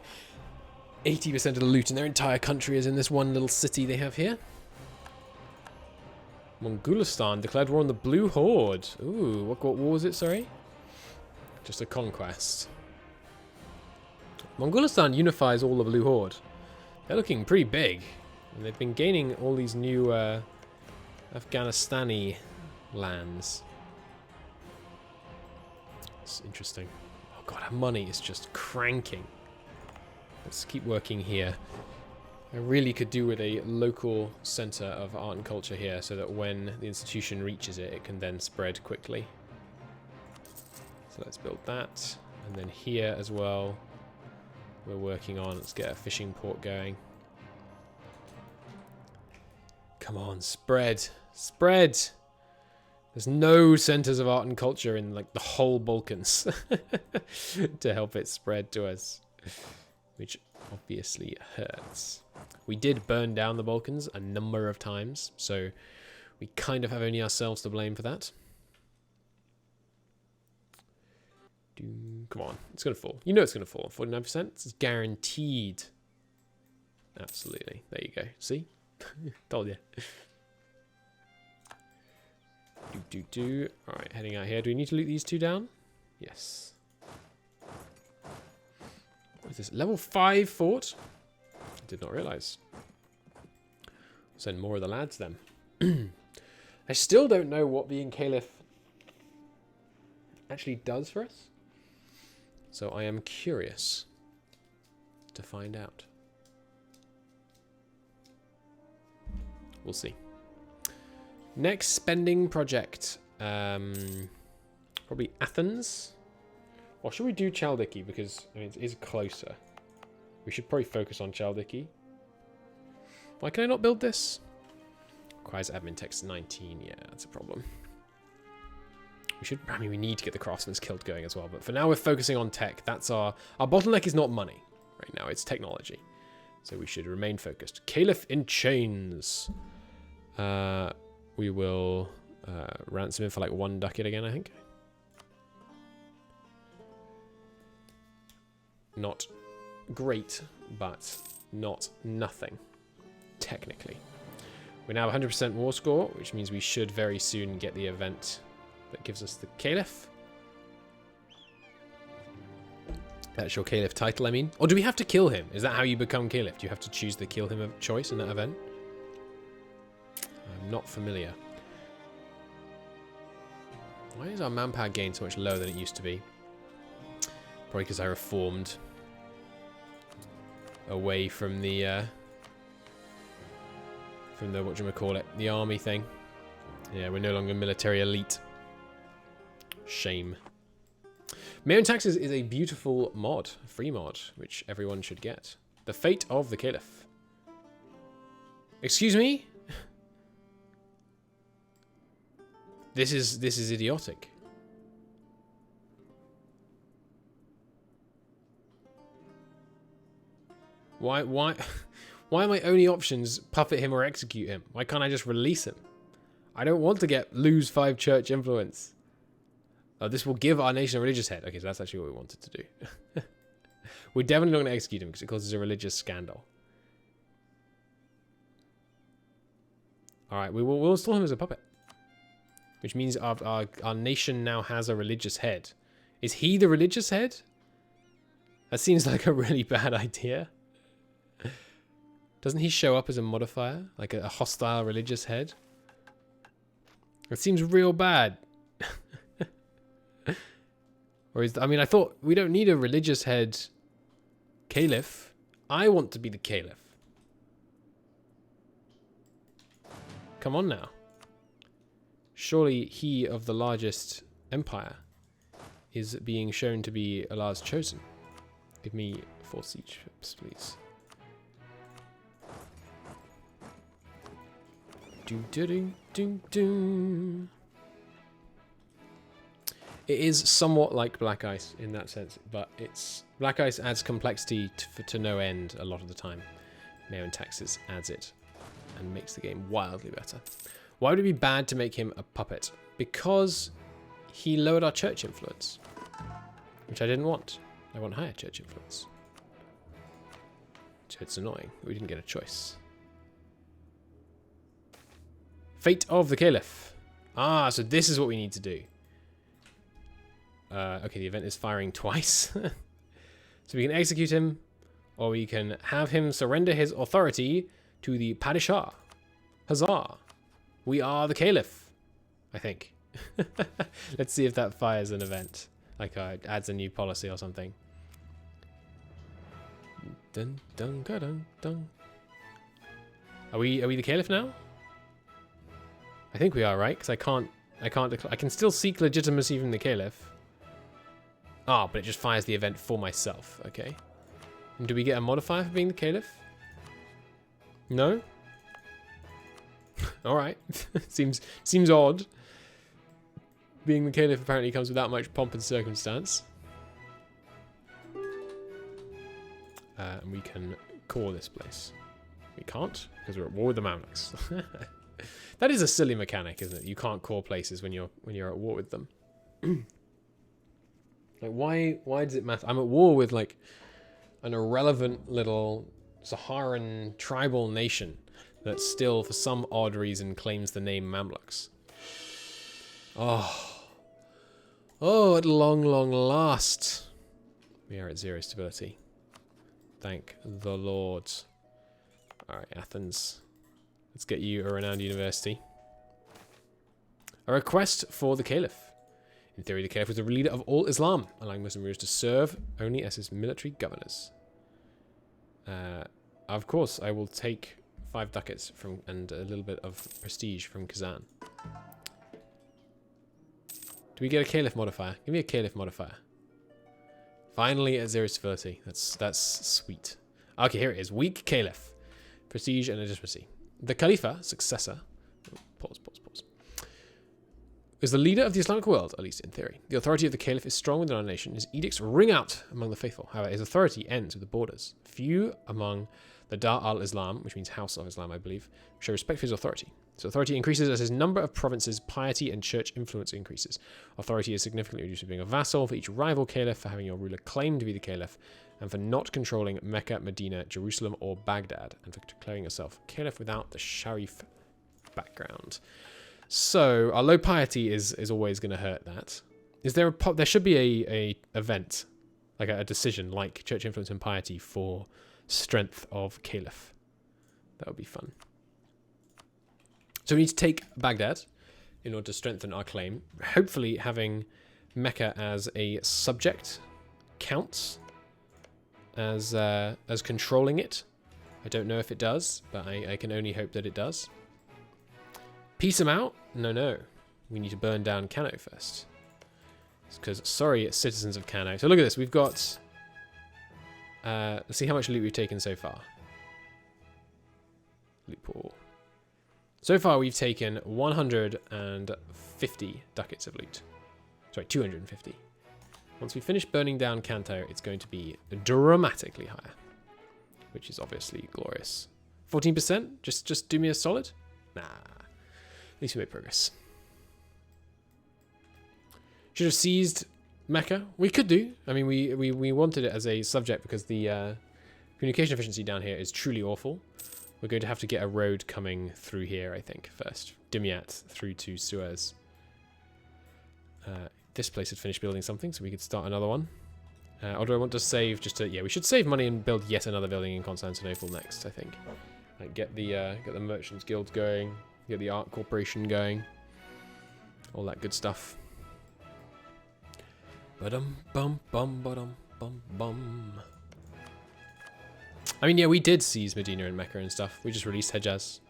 80% of the loot in their entire country is in this one little city they have here. Mongolistan declared war on the Blue Horde. Ooh, what war was it, sorry? Just a conquest. Mongolistan unifies all the Blue Horde. They're looking pretty big. And they've been gaining all these new Afghanistani lands. It's interesting. Oh god, our money is just cranking. Let's keep working here. I really could do with a local centre of art and culture here so that when the institution reaches it, it can then spread quickly. So let's build that. And then here as well, we're working on, let's get a fishing port going. Come on, spread. Spread! There's no centres of art and culture in like the whole Balkans to help it spread to us, which obviously hurts. We did burn down the Balkans a number of times, so we kind of have only ourselves to blame for that. Come on, it's going to fall. You know it's going to fall. 49%? It's guaranteed. Absolutely. There you go. See? Told you. Alright, heading out here. Do we need to loot these two down? Yes. What is this? Level 5 fort? I did not realise. Send more of the lads then. I still don't know what being Caliph actually does for us. So I am curious to find out. We'll see. Next spending project. Probably Athens. Or should we do Chaldiki? Because I mean, it is closer. We should probably focus on Chaldiki. Why can I not build this? Requires admin text 19. Yeah, that's a problem. We should. I mean, we need to get the Craftsman's Guild going as well. But for now, we're focusing on tech. That's our bottleneck is not money right now. It's technology. So we should remain focused. Caliph in chains. We will ransom him for like 1 ducat again, I think. Not great, but not nothing, technically. We now have 100% war score, which means we should very soon get the event that gives us the Caliph. That's your Caliph title, I mean. Or do we have to kill him? Is that how you become Caliph? Do you have to choose the kill him of choice in that event? I'm not familiar. Why is our manpower gain so much lower than it used to be? Probably because I reformed away from the whatchamacallit, the army thing. Yeah, we're no longer military elite. Shame. MEIOU Taxes is a beautiful mod, a free mod, which everyone should get. The Fate of the Caliph. Excuse me? This is idiotic. Why are my only options puppet him or execute him? Why can't I just release him? I don't want to lose 5 church influence. Oh, this will give our nation a religious head. Okay, so that's actually what we wanted to do. We're definitely not going to execute him because it causes a religious scandal. Alright, we'll install him as a puppet. Which means our nation now has a religious head. Is he the religious head? That seems like a really bad idea. Doesn't he show up as a modifier? Like a hostile religious head? It seems real bad. Or is... I mean, I thought we don't need a religious head Caliph. I want to be the Caliph. Come on now. Surely he of the largest empire is being shown to be Allah's chosen. Give me 4 siege ships, please. It is somewhat like Black Ice in that sense, but Black Ice adds complexity to no end a lot of the time. MEIOU Taxes adds it and makes the game wildly better. Why would it be bad to make him a puppet? Because he lowered our church influence, which I didn't want. I want higher church influence. So it's annoying. We didn't get a choice. Fate of the Caliph. Ah, so this is what we need to do. Okay, the event is firing twice. So we can execute him, or we can have him surrender his authority to the Padishah. Huzzah! We are the Caliph, I think. Let's see if that fires an event. Like adds a new policy or something. Dun, dun, dun, dun. Are we the Caliph now? I think we are, right? Because I can still seek legitimacy from the Caliph. Ah, but it just fires the event for myself. Okay. And do we get a modifier for being the Caliph? No? Alright. Seems odd. Being the Caliph apparently comes without much pomp and circumstance. And we can core this place. We can't, because we're at war with the Mamluks. That is a silly mechanic, isn't it? You can't core places when you're at war with them. Like, why does it matter? I'm at war with, like, an irrelevant little Saharan tribal nation that still, for some odd reason, claims the name Mamluks. Oh, at long, long last, we are at 0 stability. Thank the Lord. Alright, Athens. Let's get you a renowned university. A request for the Caliph. In theory, the Caliph was the leader of all Islam, allowing Muslim rulers to serve only as his military governors. Of course, I will take 5 ducats from and a little bit of prestige from Kazan. Do we get a Caliph modifier? Give me a Caliph modifier. Finally at 0 stability. That's sweet. Okay, here it is. Weak Caliph. Prestige and legitimacy. The Khalifa, successor, pause, is the leader of the Islamic world, at least in theory. The authority of the Caliph is strong within our nation. His edicts ring out among the faithful. However, his authority ends with the borders. Few among the Dar al-Islam, which means House of Islam, I believe, show respect for his authority. His authority increases as his number of provinces, piety, and church influence increases. Authority is significantly reduced to being a vassal for each rival caliph, for having your ruler claim to be the caliph, and for not controlling Mecca, Medina, Jerusalem, or Baghdad, and for declaring yourself caliph without the Sharif background. So, our low piety is always going to hurt that. Is there there should be a event, like a decision, like church influence and piety for strength of caliph. That would be fun. So we need to take Baghdad in order to strengthen our claim. Hopefully having Mecca as a subject counts as controlling it. I don't know if it does, but I can only hope that it does. Peace them out? No. We need to burn down Kano first. Because, sorry, citizens of Kano. So look at this. We've got... let's see how much loot we've taken so far. Loot pool. So far, we've taken 150 ducats of loot. Sorry, 250. Once we finish burning down Kanto, it's going to be dramatically higher. Which is obviously glorious. 14%? Just do me a solid? Nah. At least we made progress. Should have seized Mecca. We could do. I mean, we wanted it as a subject because the communication efficiency down here is truly awful. We're going to have to get a road coming through here, I think, first. Dimyat through to Suez. This place had finished building something, so we could start another one. Or do I want to save just to... Yeah, we should save money and build yet another building in Constantinople next, I think. Like get the Merchants Guild going, get the Art Corporation going. All that good stuff. Ba-dum-bum-bum-ba-dum-bum-bum. I mean, yeah, we did seize Medina and Mecca and stuff. We just released Hejaz.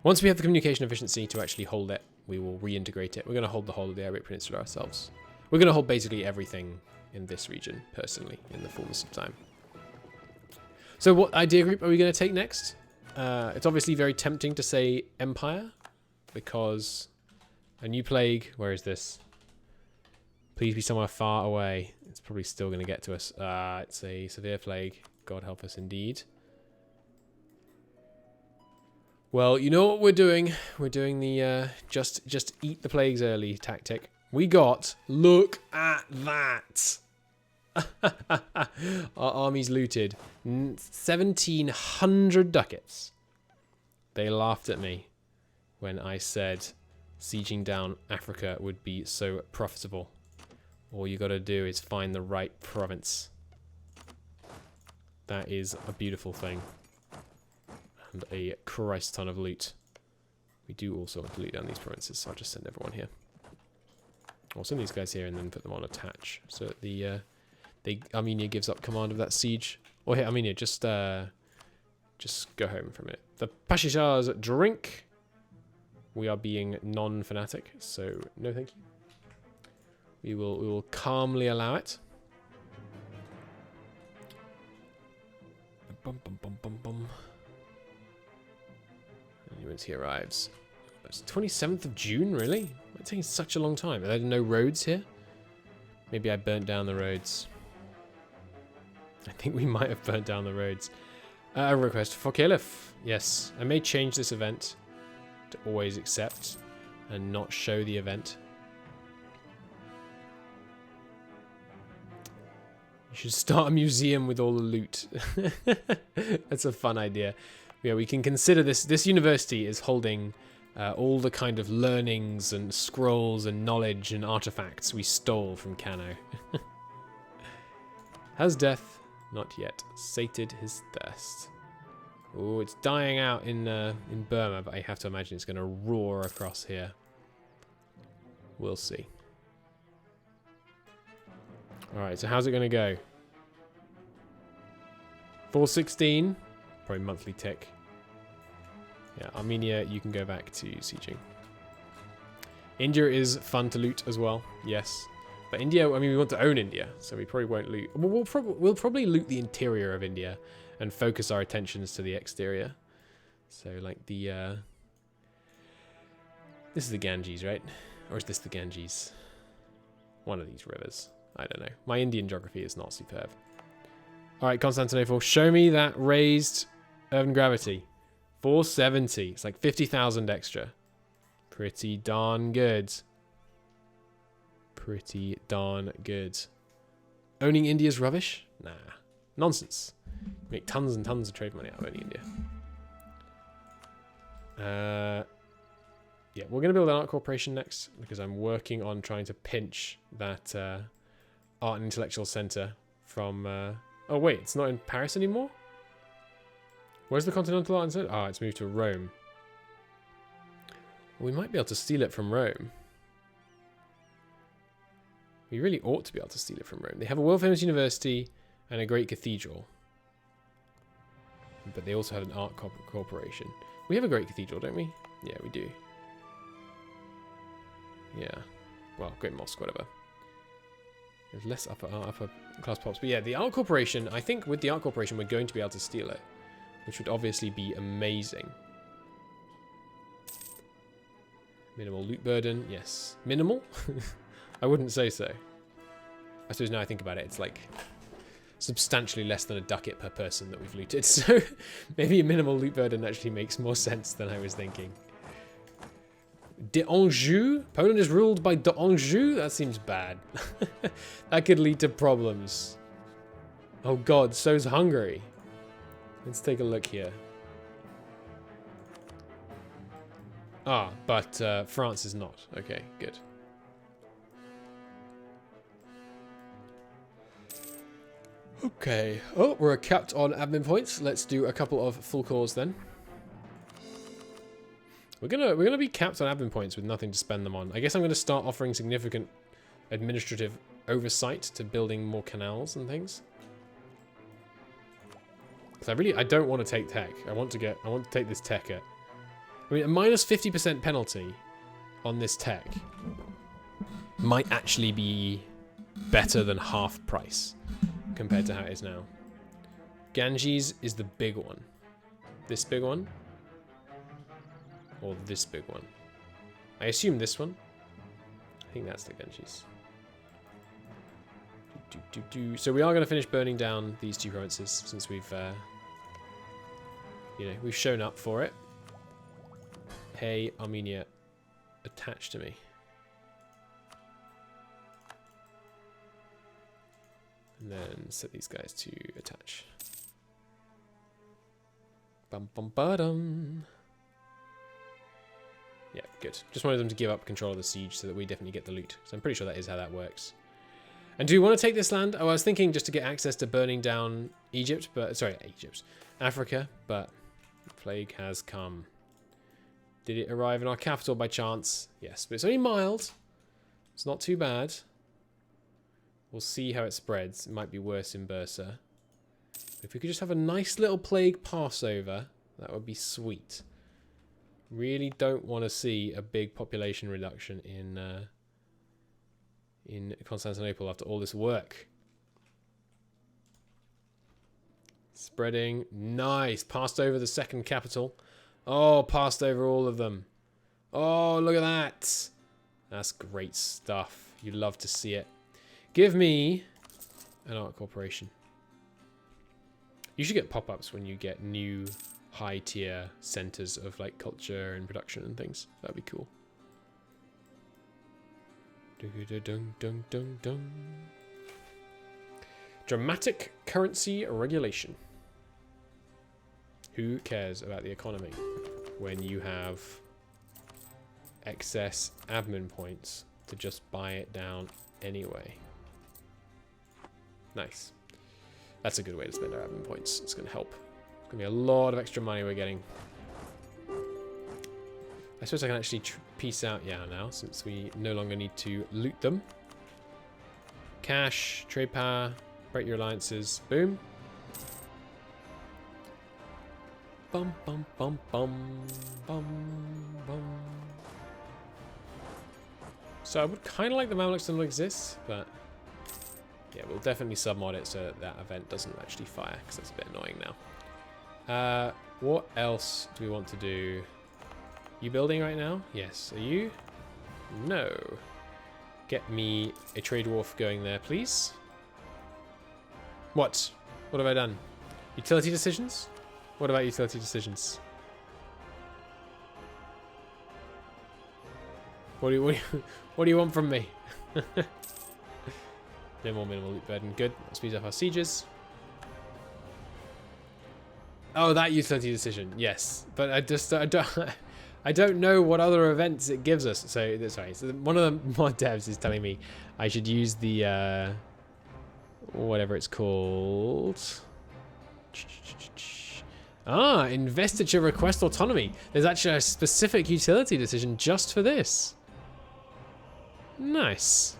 Once we have the communication efficiency to actually hold it, we will reintegrate it. We're going to hold the whole of the Arabic Peninsula ourselves. We're going to hold basically everything in this region, personally, in the fullness of time. So what idea group are we going to take next? It's obviously very tempting to say Empire, because a new plague, where is this? Please be somewhere far away. It's probably still going to get to us. It's a severe plague. God help us indeed. Well, you know what we're doing? We're doing the just eat the plagues early tactic. We got, look at that. Our army's looted 1,700 ducats. They laughed at me when I said sieging down Africa would be so profitable. All you got to do is find the right province. That is a beautiful thing. And a Christ ton of loot. We do also want to loot down these provinces, so I'll just send everyone here. I'll send these guys here and then put them on attach. So that Armenia gives up command of that siege. Or here, Armenia, just go home for a minute. The Pashishars drink. We are being non-fanatic, so no thank you. We will calmly allow it. Bum, bum, bum, bum, bum. And once he arrives. It's 27th of June, really? It's taking such a long time. Are there no roads here? Maybe I burnt down the roads. I think we might have burnt down the roads. A request for Caliph. Yes, I may change this event to always accept and not show the event. You should start a museum with all the loot. That's a fun idea. Yeah, we can consider this. This university is holding all the kind of learnings and scrolls and knowledge and artifacts we stole from Kano. Has death not yet sated his thirst? Oh, it's dying out in Burma, but I have to imagine it's going to roar across here. We'll see. Alright, so how's it going to go? 416. Probably monthly tick. Yeah, Armenia, you can go back to sieging. India is fun to loot as well, yes. But India, I mean, we want to own India, so we probably won't loot. We'll probably loot the interior of India and focus our attentions to the exterior. So, like the... This is the Ganges, right? Or is this the Ganges? One of these rivers. I don't know. My Indian geography is not superb. Alright, Constantinople, show me that raised urban gravity. 470. It's like 50,000 extra. Pretty darn good. Pretty darn good. Owning India's rubbish? Nah. Nonsense. Make tons and tons of trade money out of owning India. Yeah, we're going to build an art corporation next because I'm working on trying to pinch that art and intellectual center from... oh, wait, it's not in Paris anymore? Where's the Continental Art Center? Ah, it's moved to Rome. We might be able to steal it from Rome. We really ought to be able to steal it from Rome. They have a world-famous university and a great cathedral. But they also have an art corporation. We have a great cathedral, don't we? Yeah, we do. Yeah. Well, great mosque, whatever. There's less upper class pops. But yeah, the art corporation, I think with the art corporation, we're going to be able to steal it. Which would obviously be amazing. Minimal loot burden. Yes. Minimal? I wouldn't say so. I suppose now I think about it, it's like substantially less than a ducat per person that we've looted. So maybe a minimal loot burden actually makes more sense than I was thinking. D'Anjou? Poland is ruled by D'Anjou? That seems bad. That could lead to problems. Oh god, so's Hungary. Let's take a look here. Ah, but France is not. Okay, good. Okay. Oh, we're capped on admin points. Let's do a couple of full cores then. We're gonna be capped on admin points with nothing to spend them on. I guess I'm gonna start offering significant administrative oversight to building more canals and things. Because I don't want to take tech. I want to take this tech at... I mean, a minus 50% penalty on this tech might actually be better than half price compared to how it is now. Ganges is the big one. This big one? Or this big one? I assume this one. I think that's the Ganges. So we are going to finish burning down these two provinces since we've, we've shown up for it. Hey, Armenia, attach to me. And then set these guys to attach. Bum bum ba-dum. Yeah, good. Just wanted them to give up control of the siege so that we definitely get the loot. So I'm pretty sure that is how that works. And do we want to take this land? Oh, I was thinking just to get access to burning down Egypt, but sorry, Africa, but the plague has come. Did it arrive in our capital by chance? Yes, but it's only mild. It's not too bad. We'll see how it spreads. It might be worse in Bursa. If we could just have a nice little plague Passover, that would be sweet. Really don't want to see a big population reduction in Constantinople after all this work. Spreading. Nice. Passed over the second capital. Oh, passed over all of them. Oh, look at that. That's great stuff. You'd love to see it. Give me an art corporation. You should get pop-ups when you get new high-tier centers of like culture and production and things. That'd be cool. Dramatic currency regulation. Who cares about the economy when you have excess admin points to just buy it down anyway? Nice. That's a good way to spend our admin points. It's going to help. It's going to be a lot of extra money we're getting. I suppose I can actually piece out now, since we no longer need to loot them. Cash, trade power, break your alliances. Boom. Bum, bum, bum, bum, bum, bum. So I would kind of like the Mamluks to not exist, but yeah, we'll definitely submod it so that event doesn't actually fire, because that's a bit annoying now. What else do we want to do? You building right now? Yes. Are you? No. Get me a trade wharf going there, please. What? What have I done? Utility decisions? What about utility decisions? What do you want from me? No more minimal loot burden. Good. That speeds up our sieges. Oh, that utility decision. Yes, but I don't know what other events it gives us. So sorry. So one of the mod devs is telling me I should use the whatever it's called. Ah, investiture request autonomy. There's actually a specific utility decision just for this. Nice.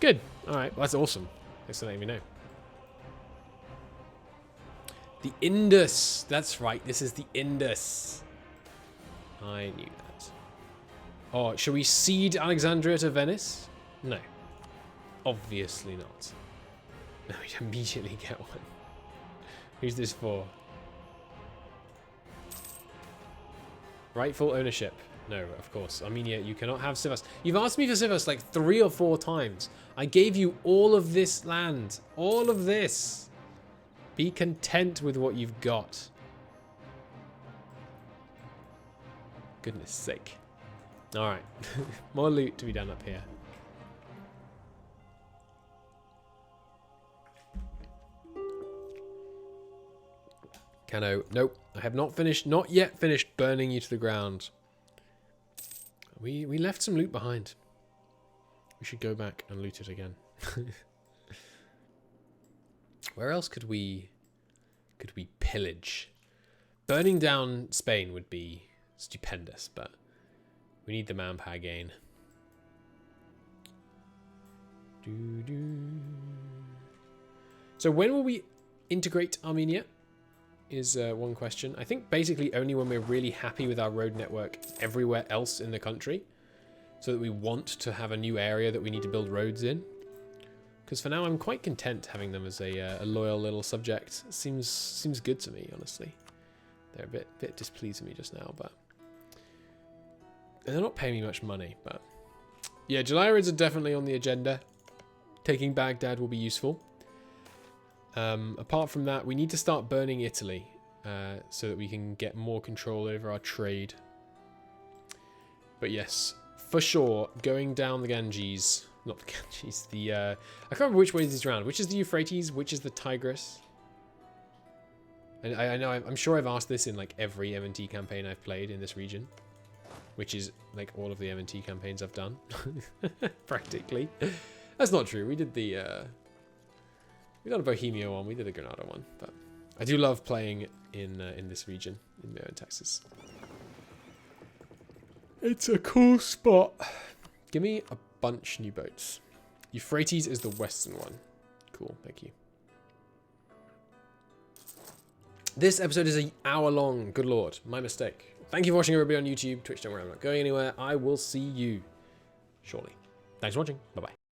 Good. All right. Well, that's awesome. Thanks for letting me know. The Indus. That's right. This is the Indus. I knew that. Oh, shall we cede Alexandria to Venice? No. Obviously not. No, we'd immediately get one. Who's this for? Rightful ownership. No, of course. Armenia, you cannot have Sivas. You've asked me for Sivas like 3 or 4 times. I gave you all of this land. All of this. Be content with what you've got. Goodness sake. Alright. More loot to be done up here. Cano. Nope. I have not yet finished burning you to the ground. We left some loot behind. We should go back and loot it again. Where else could we pillage? Burning down Spain would be stupendous, but we need the manpower gain. So when will we integrate Armenia? Is one question. I think basically only when we're really happy with our road network everywhere else in the country, so that we want to have a new area that we need to build roads in. Because for now I'm quite content having them as a loyal little subject. Seems good to me, honestly. They're a bit displeased with me just now, but and they're not paying me much money. But yeah, Jalirids are definitely on the agenda. Taking Baghdad will be useful. Apart from that, we need to start burning Italy so that we can get more control over our trade. But yes, for sure, going down the Ganges, not the Ganges, I can't remember which way this is around. Which is the Euphrates? Which is the Tigris? And I know, I'm sure I've asked this in like every M&T campaign I've played in this region, which is like all of the M&T campaigns I've done, practically. That's not true. We did the we did a Bohemia one. We did a Granada one. But I do love playing in this region in MEIOU in Texas. It's a cool spot. Give me a bunch new boats. Euphrates is the western one. Cool, thank you. This episode is an hour long. Good lord, my mistake. Thank you for watching, everybody on YouTube, Twitch. Don't worry, I'm not going anywhere. I will see you shortly. Thanks for watching. Bye bye.